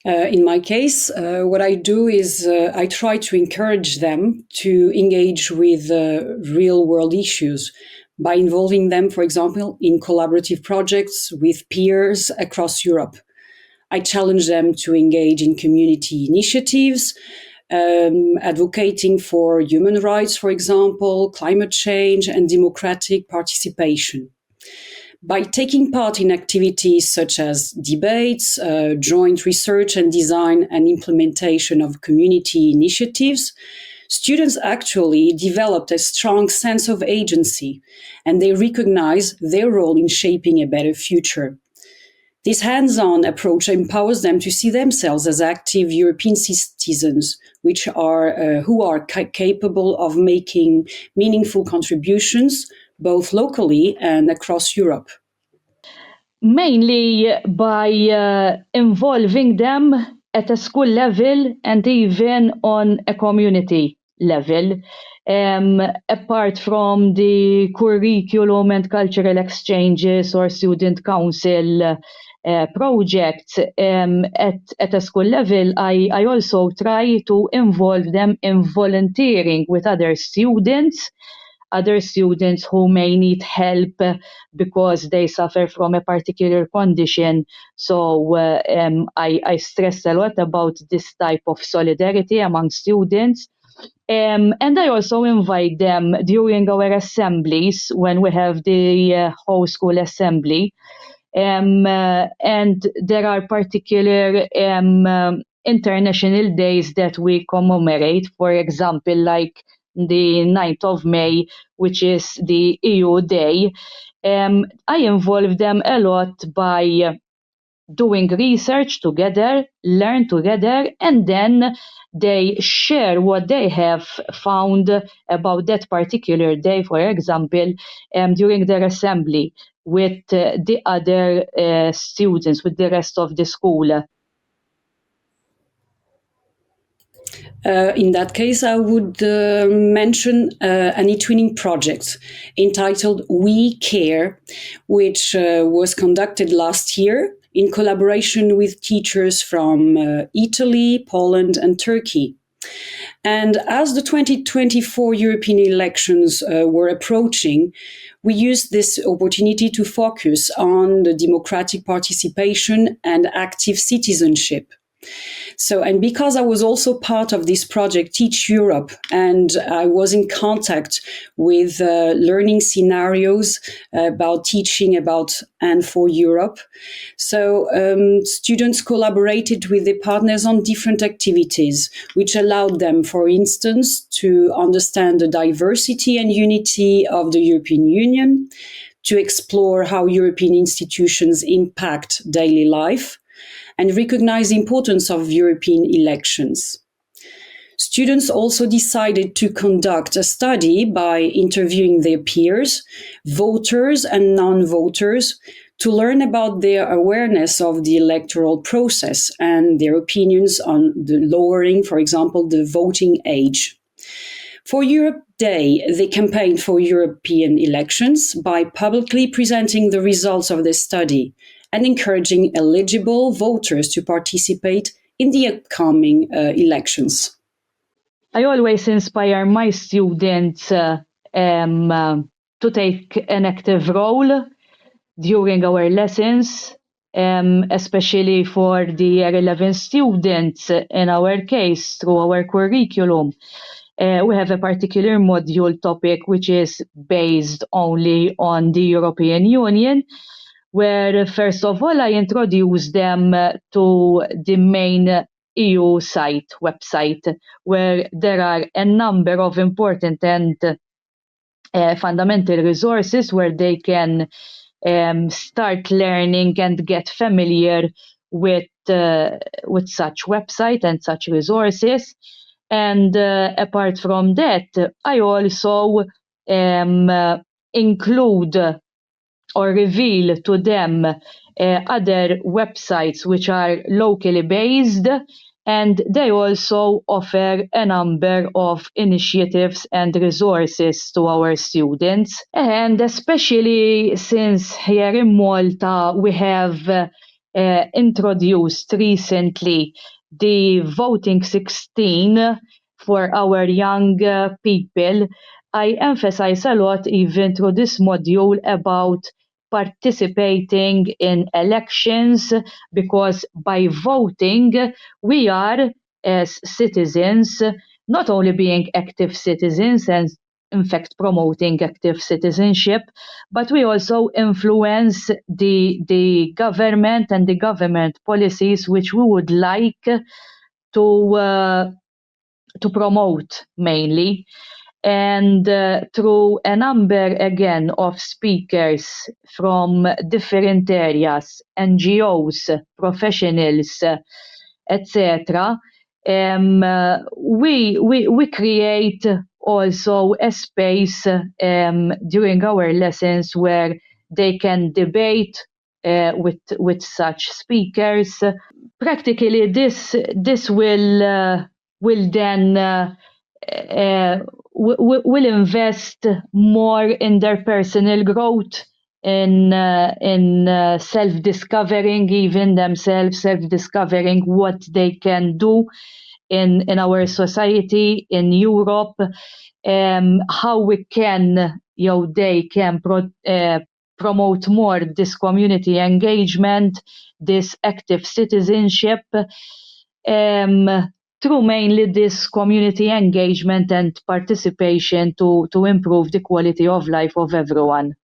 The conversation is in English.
In my case, what I do is I try to encourage them to engage with real world issues by involving them, for example, in collaborative projects with peers across Europe. I challenge them to engage in community initiatives, advocating for human rights, for example, climate change, and democratic participation. By taking part in activities such as debates, joint research and design and implementation of community initiatives, students actually developed a strong sense of agency, and they recognize their role in shaping a better future. This hands-on approach empowers them to see themselves as active European citizens, who are capable of making meaningful contributions both locally and across Europe. Mainly by involving them at a school level and even on a community level. Apart from the curriculum and cultural exchanges or student council projects at a school level, I also try to involve them in volunteering with other students who may need help because they suffer from a particular condition. So I stress a lot about this type of solidarity among students. And I also invite them during our assemblies when we have the whole school assembly. And there are particular international days that we commemorate, for example, like the 9th of May, which is the EU Day. I involve them a lot by doing research together, learn together, and then they share what they have found about that particular day, for example, during their assembly with the other students, with the rest of the school. In that case, I would mention an e-twinning project entitled We Care, which was conducted last year in collaboration with teachers from Italy, Poland, and Turkey. And as the 2024 European elections were approaching, we used this opportunity to focus on the democratic participation and active citizenship. And because I was also part of this project, Teach Europe, and I was in contact with learning scenarios about teaching about and for Europe. So students collaborated with their partners on different activities, which allowed them, for instance, to understand the diversity and unity of the European Union, to explore how European institutions impact daily life, and recognize the importance of European elections. Students also decided to conduct a study by interviewing their peers, voters and non-voters, to learn about their awareness of the electoral process and their opinions on the lowering, for example, the voting age. For Europe Day, they campaigned for European elections by publicly presenting the results of their study and encouraging eligible voters to participate in the upcoming elections. I always inspire my students to take an active role during our lessons, especially for the Year 11 students, in our case, through our curriculum. We have a particular module topic which is based only on the European Union, where first of all I introduce them to the main EU website, where there are a number of important and fundamental resources where they can start learning and get familiar with such website and such resources. And apart from that, I also include or reveal to them other websites which are locally based, and they also offer a number of initiatives and resources to our students. And especially since here in Malta we have introduced recently the voting 16 for our young people, I emphasize a lot even through this module about participating in elections, because by voting we are, as citizens, not only being active citizens and in fact promoting active citizenship, but we also influence the government and the government policies which we would like to promote mainly. And through a number again of speakers from different areas, NGOs, professionals, etc., we create also a space during our lessons where they can debate with such speakers. Practically, this will then will invest more in their personal growth, in self-discovering even themselves, self-discovering what they can do in our society, in Europe, how we can, they can promote more this community engagement, this active citizenship, through mainly this community engagement and participation to improve the quality of life of everyone.